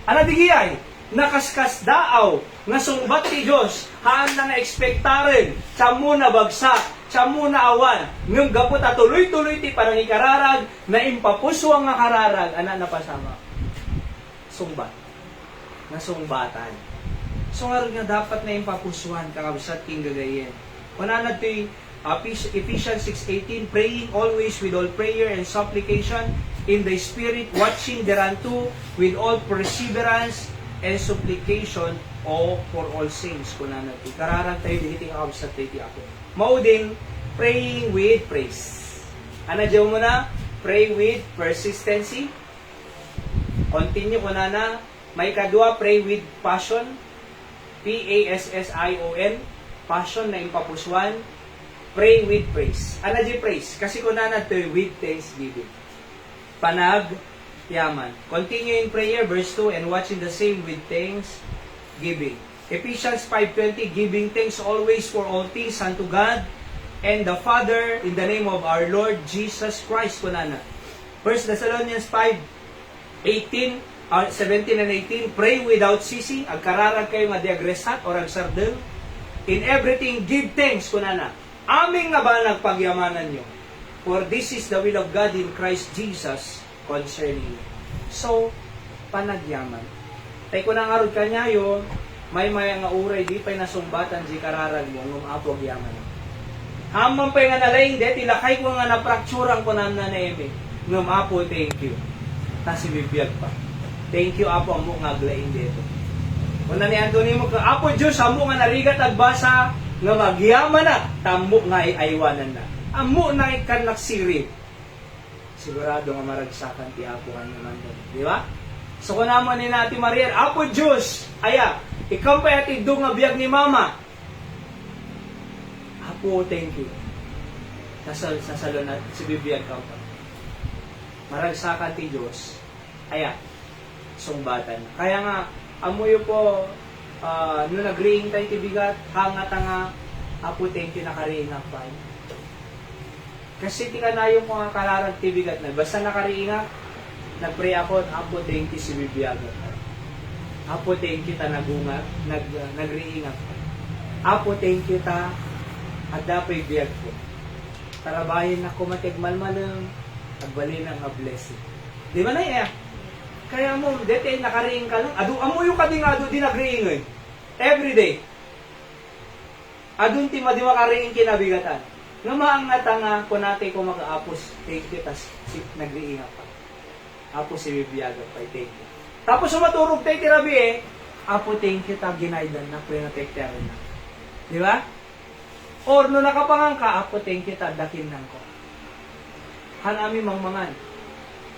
Ano di giyay? Nakaskas daaw, nga sungbat ti Diyos, haan na nga ekspektaren, tsamo na bagsak, tsamo na awan, ngam gapot at tuloy-tuloy ti parang ikararag, na impapuswang nga kararag, ana na pasama. Sungbat. Nga sungbatan. So nga dapat na impapuswan, kakabsat king gagayin. Kuna na ti Ephesians 6:18, praying always with all prayer and supplication in the Spirit, watching thereunto with all perseverance and supplication o for all saints. Kuna natin. Kararang tayo dihiting kakabsat tayo ako. Mauding, praying with praise. Ano dyan mo na? Pray with persistency. Continue ko na. May kadua, pray with passion. Passion. Passion na impapuswan. Pray with praise. Ano dyan praise? Kasi ko na to with thanksgiving. Yaman. Continue in prayer, verse 2, and watching the same with thanksgiving. Ephesians 5:20, giving thanks always for all things unto God and the Father in the name of our Lord Jesus Christ. Kunana. 1 Thessalonians 5:17 and 18, pray without ceasing. Agkararag kayo nga diagresat or agsardel. In everything, give thanks. Kunana. Aming nga ba nagpagyamanan nyo? For this is the will of God in Christ Jesus concerning you. So, panagyaman. Tay ko nang arod kanya yun, may nga uray, di pa'y nasumbatan, di kararag mo, ngum apog yaman. Hamang pa'y nga nalaing, de, tilakay ko nga naprakturang ko na eme. Ngum apo, thank you. Tas ibibiyag pa. Thank you, apo, amo nga aglaing dito. Kung ni Anthony mo, apo Diyos, amo nga narigat agbasa, nga magyaman na, tamo nga aywanan na. Amo na ikanaksiri. Sigurado nga maragsakan ti Apo kanya man. Di ba? So kung naman ni Ate Maria, Apo Diyos, aya, ikaw pa yati do nga biyag ni Mama. Apo, thank you. Sa salon na, si bibiyag ka pa. Maragsakan ti Diyos, aya, sungbatan. Kaya nga, amoy po, nung nag-ring tayo ti bigat, hangat nga, Apo, thank you, nakariing pa. Kasi tika na yung mga kalarag tibigat na. Basta nakariinga, nag-pray ako, Apo, thank you si Bibiagat. Apo, thank you ta nagungat, nag-riingat. Apo, thank you ta, at dapat biyag ko. Tarabahin na kumatigmalmalang, agbalin ang blessing. Di ba na iya? Kaya mo, dete, nakariing ka lang. Amo yung kading ado, di nag-riing every day. Adun ti madi makariing kinabigatan. Nga maang natanga ko natin kung maka-apos, thank you, tas nag-iingat pa. Apos si Bibiaga pa, thank you. Tapos sumaturog tayo tirabi Apo, thank you, ta ginaidan na, pinatekteran na. Di ba? Or, no nakapangang ka, Apo, thank you, ta dakin nang ko. Hanami mangmangan.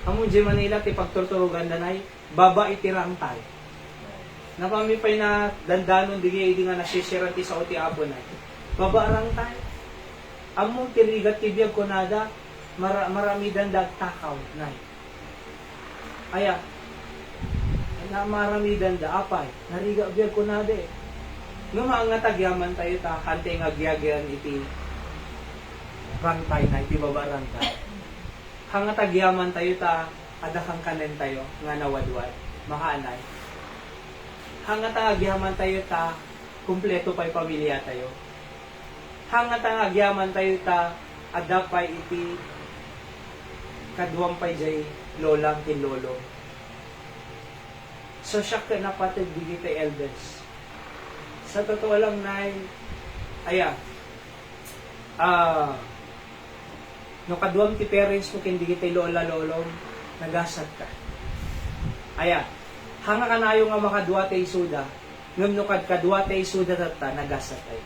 Amo di Manila, ti pagturturugan danay, baba itirang tayo. Napamipay na dandanon, di nga nasisiranti sa uti Apo na. Baba arang tayo. Amo, tirigat tibiyag ko nada, marami dandag takaw na. Aya, na marami danda, apay, nariga biyag ko nada eh. Nga nga tagyaman tayo ta, hante nga gyagyan iti rantay na, iti baba rantay. Hanga tagyaman tayo ta, adakang kanen tayo, nga nawadwad, makaanay. Hanga tagyaman tayo ta, kumpleto pa'y pamilya tayo. Hanga tagyaman tayo ta, adapay iti kaduwang pa'y jay lolang kinlolo. So siya ka napatid di kita elders. Sa totoo lang na no kaduam ti parents mo kindi kita lola lolong nagasad ka. Hanga kanayo nga makadua tay suda, ngem no kadwa tay suda tatta nagasad tayo.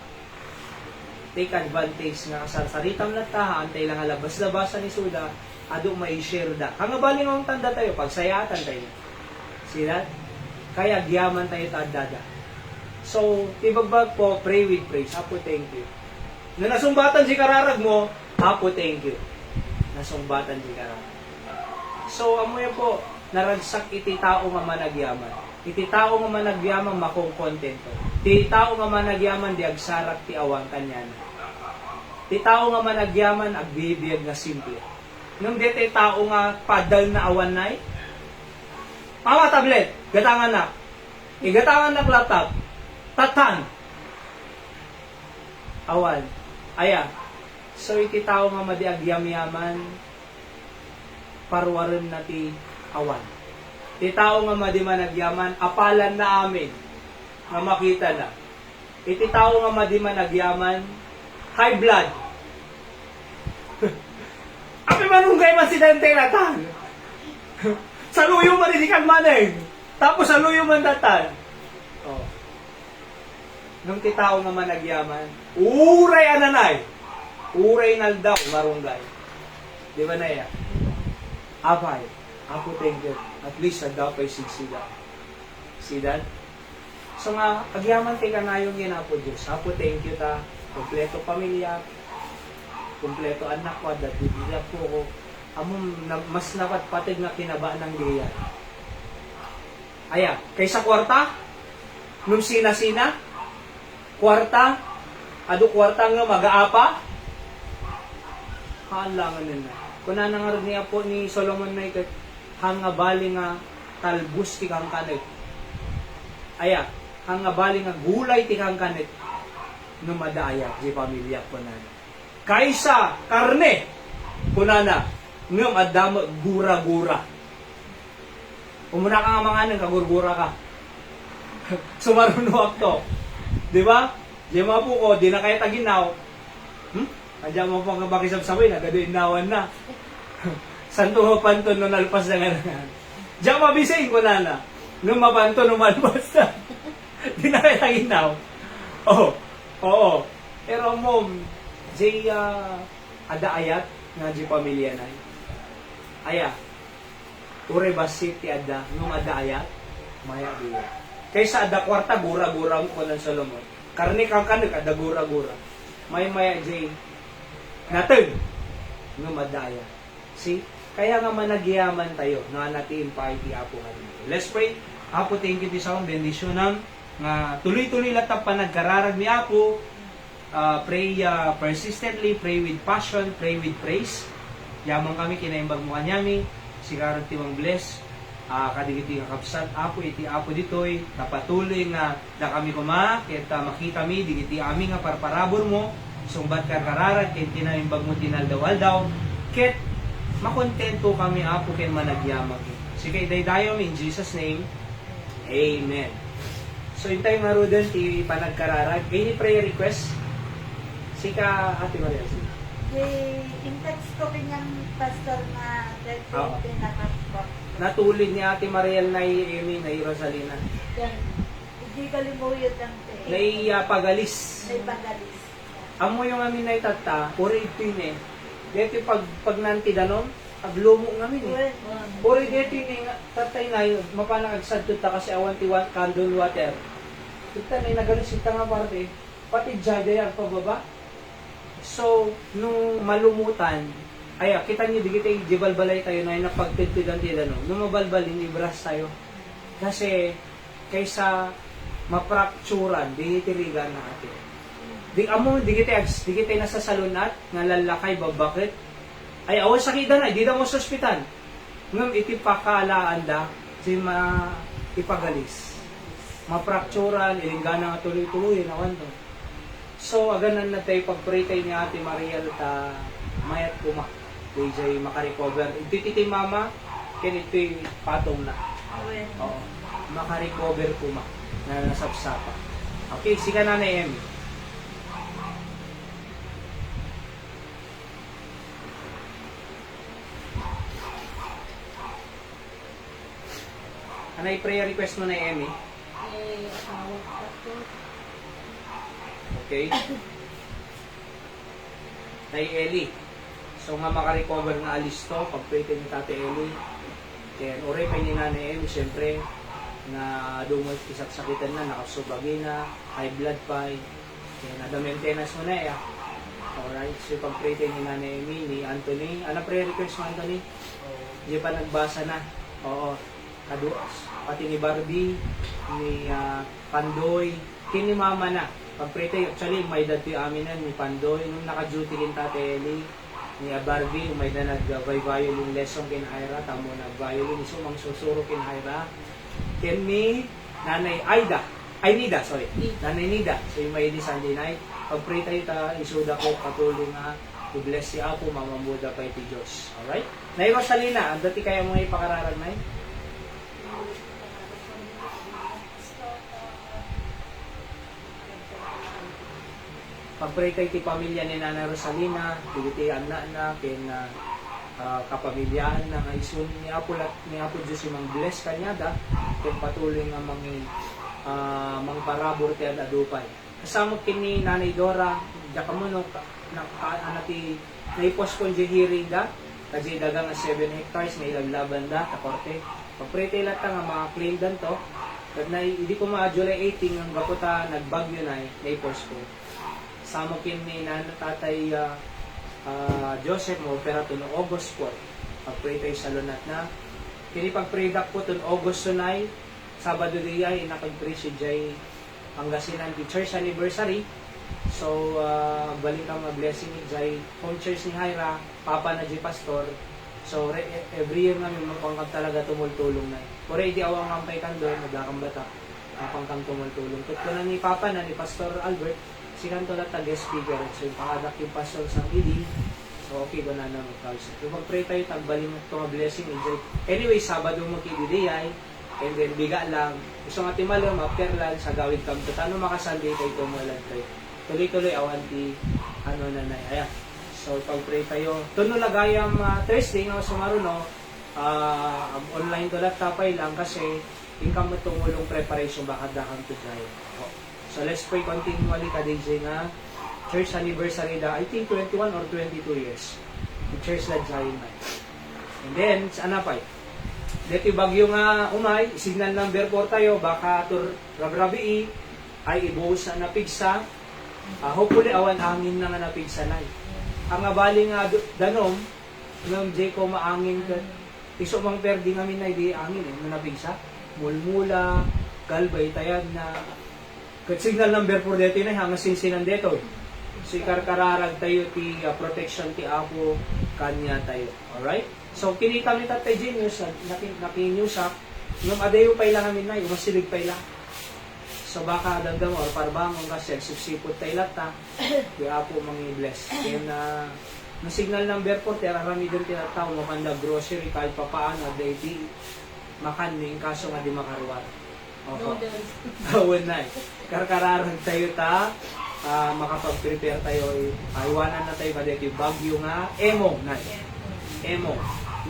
Take advantage nga kasaritam na ta, antay lang labas-labasan ni suda, ado may share da. Hanga baling ang tanda tayo, pagsayatan tayo. Sila? Kaya giyaman tayo tadada. So, ibagbag po, pray with praise. Apo, thank you. Na nasumbatan si kararag mo, Apo, thank you. Nasumbatan si kararag. So, amoy po, naragsak iti tao nga managyaman. Iti tao nga managyaman, makong kontento. Iti tao nga managyaman, di agsarak ti awang kanyan. Iti tao nga managyaman, agbibiyag nga simple. Nung dito tao nga padal na awan na'y, Awa tablet, gatangan na. Igatangan na laptop. Tatan. Awan. So iti tao nga madiagyam-yaman, parwaran na ti awan. Iti tao nga madi managyaman, apalan na amin. Nga makita na. Iti tao nga madi managyaman, high blood. Api manunggay masidente na tan. Saluyo man hindi kang maneng. Tapos saluyo man datan. Oh. Nung titao nga managyaman, uray ananay. Uray naldaw, marunggay. Di ba na yan? Apay. Ako thank you. At least nagdaw pa'y sigsida. See that? So nga, agyaman kay kanayong yan Apo Diyos. Apo thank you ta. Kompleto pamilya. Kompleto anak ko. At bibigyan po ko. Among mas napat patid nga kinaba ng liya. Kaysa kwarta, nung sina-sina, kwarta, ado kwarta nga mag-aapa, halangan nila. Kuna nangarag niya po ni Solomon na ikat, hanga bali nga talbus tikang kanit. Hanga bali nga gulay tikang kanit, nung madaya, di pamilya po na. Kaysa karne, kunana, ngam adama gura-gura. Umuna ka nga mga nang kagurgura ka. Sumaruno to. Di ba? Di mga po ko, di na kaya taginaw. Adya mo pang kabakisab-sabay, nagadoin nawan na. Santo mapanton nung nalpas na nga. Diya mabisayin ko na. Nung mapanton, nung malpas na. Di na kaya taginaw. Oo. Pero mom, jay ada ayat nga di pamilya na. Ure basit ti ada, nung ada ayat, maya diya. Kaysa ada kwarta, gura-gura ko ng Solomon. Karni kang kanik, ada gura-gura. Maya jay, natag, nung ada ayat. See? Kaya nga managyaman tayo, nga natin pa iti Apo nga dito. Let's pray. Apo, thank you sa akong bendisyonan, nga tuloy-tuloy latang panagkararag ni Apo. Pray persistently, pray with passion, pray with praise. Yamang kami kinaimbag mo kanyami, sigaran timang bless, kadigiti nga kapsat, Apo, iti Apo ditoy, napatuloy nga na kami kumakit, makita mi, digiti ami nga parparabor mo, sumbat ka kararag, ket kinaimbag mo tinaldaw-aldaw, ket makontento kami Apo, ken managyamag. Sige, daydayo in Jesus' name, Amen. So, yung tayo marudan, ti panagkararag, any prayer request? Sika, Ate Maria, sige. In-text ko kanyang pastor na Oo. pinakapot. Natulid ni Ate Mariel na Amy na Rosalina. Yan. Di kalimuyod lang te. pagalis. May pagalis. Amo yung amin na itata, uri ito yun eh. Dito pag nanti danon, aglumo ngamin eh. Well, Uri dito yun eh, tatay na yun, mapanakagsad ta kasi awan tiwan, candle water. Kita na yung nagalusita nga parte, pati jada ang pababa. So, nung malumutan, ay kita niyo, di kita yung jibalbalay tayo na yung napagtidtidan tida no. Nung mabalbal, inibras tayo. Kasi, kaysa maprakturan, di tirigan na atin. Di kita nasa salunat, nga lalakay, babakit. Ay, awan sakitan na, di na mo sa ospital. Ngam, itipakalaan da, si ipagalis. Maprakturan, ilingana nga tuloy-tuloy, awan to. So, aganan na tayo pag-pray tayo ni Ate Maria ta mayat kuma. DJ makarecover. Iti mama, kinito'y patong na. well. Oo. Makarecover kuma na nasapsapa. Okay, sika na na Emmy. Ano yung prayer request mo na Emmy? Okay. Tay Eli. So nga makarecover nga alis to, pag-pray ni Tate Eli. Then, ore pa ni Nanay Eli, siyempre, na dumot isang sakitan na, nakasubagi na, high blood pa. Then, ada maintenance mo na eh. Alright, so pag-pray ni Nanay Eli, ni Anthony. Ano prayer request mo, Anthony? Hindi pa nagbasa na. Oo. Pati ni Barbie, ni Pandoy, kini Mama na. Pag-pray tayo, actually, may dati amin na, ni Pandoy, nung naka-duty kin Tate Eli, ni Barbie, may na nag-violin lesson kin Hyra, tamo nag-violin, so mang susuro kin Hyra. Ken ni Nanay Nida, Nanay Nida, so yung may di Sunday night. Pag-pray tayo, isuda ko, patuloy nga, i-bless si Apo, mamamuda pa iti Diyos. Alright? Nay Rosalina, ang dati kaya mga ipakararag na pag-pray tayo ti pamilya ni Nana Rosalina, ti anak na, ken kapamilyaan na nga isun ni Apo Diyos yung mang bless kanyada, ken patuloy nga mang parabor ti adupay. Kasama kini Nanay Dora, jakamono anati naipos kon hearing da, kasi dagang 7 hectares na ilaglaban da, ta korte. Pag-pray tayo lahat nga mga claim dan to, kad na hindi ko July 18 ang gaputa nagbagyo na naipos ko. Sama kin ni Tatay Joseph mo, pero ito noong August 4, pag-pray tayo sa lunat na. Kini pag-pray dak po ito August 9, Sabado diya, nakag-pray si Jay Pangasinan di church anniversary. So, balik ang blessing ni Jay, home church ni Hyra, Papa na Jay Pastor. So, every year namin magpangkang talaga tumultulong na. Kore, di awang kampay kan doon, nagkakang bata, pangkang tumultulong. Tutko na ni Papa na, ni Pastor Albert, si kanto na guest speaker. So, yung pangadak yung pastor sa ili. So, okay ko na naman. So, mag-pray tayo, tagbalin mo ito blessing. Enjoy. Anyway, Sabado mo kididiyay. And then, biga lang. Gusto nga timalo, mapter lang sa gawid kam. Tano makasunday tayo tumulan tayo. Tuloy-tuloy, awanti, nanay. Ayan. So, pag-pray tayo. Tuno lagayang Thursday, nga sumaro, no? Online to lang, tapay lang kasi income mo tumulong preparation baka dakang to tayo. So let's pray continually ka DJ nga church anniversary da I think 21 or 22 years. The church na Giant Night. And then sana pa. Dito bagyo nga umay, signal number 4 tayo baka tur rabrabi ay ibuhos na napigsa. Hopefully awan angin na nga napigsa na. Ang abali nga danom ng Jeko maangin ka iso mang perdi ngamin na di angin na napigsa. Mulmula, galbay tayad na kat signal number 4 dito na hanga sinsinan dito. So karkararag tayo ti protection ti Apo kanya tayo. Alright? So kinita mi tatay genius nakinews up ngam adayo pa ilang amin na umasilig pa ilang. So baka dagdam or parbangon kasi subsipot tayo lata. Di Apo mangi-bless. Then no signal number 4 terarami din tinataw mo kanda grocery kahit papaano dayti makanin kaso nga di makaruwar. Gawin na eh. Karkararang tayo makapag-prepare tayo iwanan na tayo kada yung bagyo nga Emo na Emo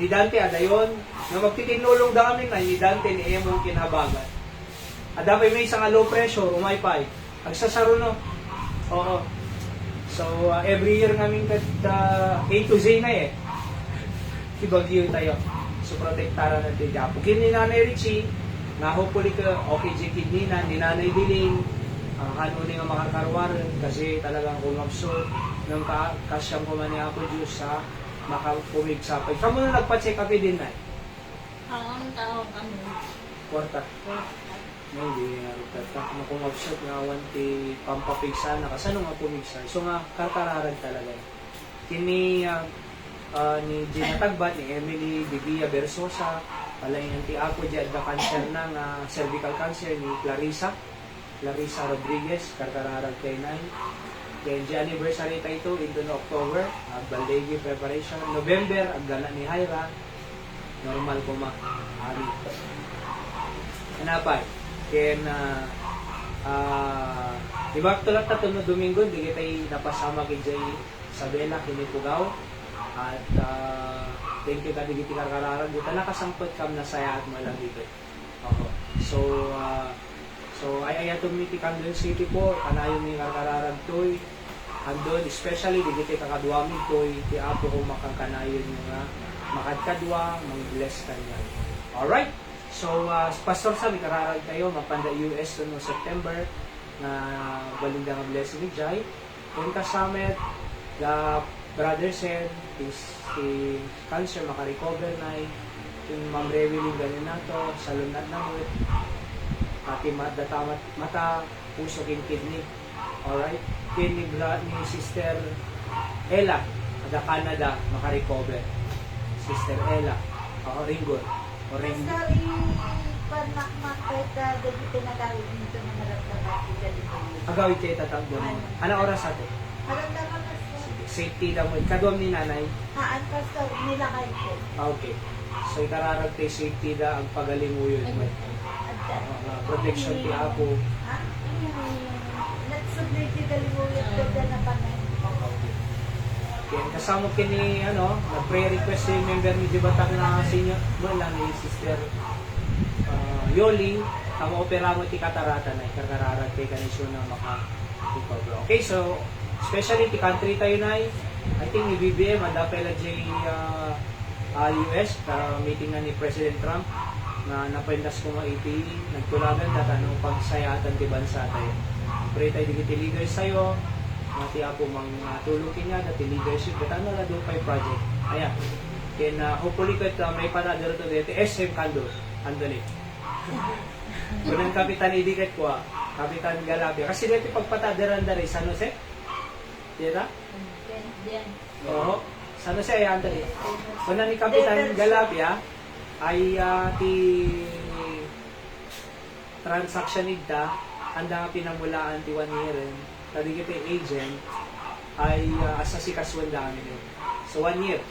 ni Dante adayon na magtitinulong da kami na ni Dante ni Emo kinabagan Adapay may isang low pressure, umay-pay. Agsasaro no. Oo. So, every year namin A to Z na eh. Ibagyo tayo. So, protektara natin dyan. Pagkin ni Nanay Richie, na hopefully ka, okay, jikid nina, ni Nanay Diling, ano nga makakarwaran, kasi talagang kumabso ng kasyang kuman ni Apo Diyos sa makapumigsa. Kamu na nagpa-check up din na eh? Ang taon kami. Kwarta. Hindi nga tatak na kumabso nga wanti pampapigsa na kasano nga pumigsa. So nga karkararan talaga. Kini ni Gina Tagbat, ni Emily Bibia Bersosa, pala yung anti ako dyan na cancer ng cervical cancer ni Clarissa Rodriguez, karkararag kay Nay. Kaya di anniversary tayo ito, into no October, Baldegi preparation, November, ang gala ni Hyra, normal ko ma-ari. Anapay, kaya na, diba tulad na no Domingo, di kita napasama kay Jay Isabela, kinipugaw, at thank you ka, di kita karkararag, dito nakasampot kam na saya at malang dito. So, ay ayatong miti Candon City po, kanayon ni karkararag to'y, andon, especially, di kita kakaduamig to'y, ti apo ko makakanayon yung makadkadwa, mag-bless kanyan. Alright, so, Pastor sabi, kararag kayo, mapanda US no September, na balinda nga blessing ni Jai. Kung kasamet, the brother said, si cancer makarecover na yung Ma'am Rewilling ganin na to, sa lunat na mo, ati mata, puso, kidney. Alright? Kini ni Sister Ella, ada Canada, makarecover. Sister Ella, Ringo. Basta i-panmakmak kahit dito pinagawin nito na maramdaman dito. Agawin kayo tatagdo mo. Anong oras ato? Maramdaman na Safety lang mo. Kaduam ni nanay? haan basta nilakay ko. Okay. So, ikararag tayo safety da ang pagaling mo yun. Protection ti Apo. Ha? Nagsubmit yung kalimuyan ko na napanay. Kaya kasama kini nag-pray request yung member ni Dibatang na senior mo lang ni Sister Yoli, tama opera mo ti katarata na ikararag kay kanisyon na maka-recover. Okay, so especially ti country tayo na I think ni BBM anda pala US meeting na ni President Trump na napendas ko maiti nagtulagan datanong pagsayatan ti bansa tayo. Pray tayo digiti leaders sayo, mati ako mang tulukin niya, dati leadership, datano na doon pa'y project. Ayan. Kaya hopefully kahit may panadero to dito, SM Kando, andali. Kunang Kapitan Idikat ko, Kapitan Galapia. Kasi dito pagpataderan dari, San Jose? Dito? Diyan. Oo. San Jose, ayan, andali. Kunang ni Kapitan Galapia, ay ti transaction nigta, handa nga pinamulaan ti 1 year, tadi kita agent, ay asa si kaswan dami yun. So 1 year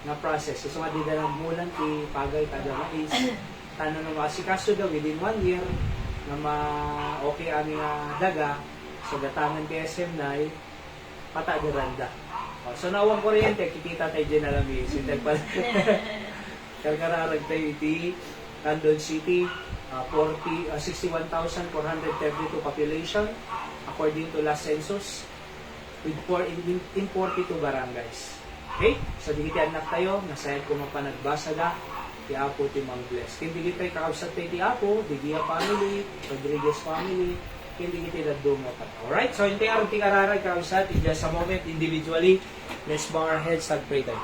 na process. So nga di na lang mulan ti pagay kada mais. Tanong na masikaso daw within 1 year na okay aming daga. So gatangan kay SM na patagaranda. So nawang kuryente, kikita tayo dyan na lang sindag pa. Karkararag tayo iti Candon City, 61,432 population according to last census with in 42 barangays. Okay? So digiti anak tayo, nasayad ko mapanagbasa da, ti Apo ti Mang Bless. Kindi kita kakausap tayo ti Apo, Digia family, Rodriguez family, kindi kita dadungo pa. Alright? So hindi araw ti kararag kakausap, sa moment individually, let's bow our heads, pray tayo.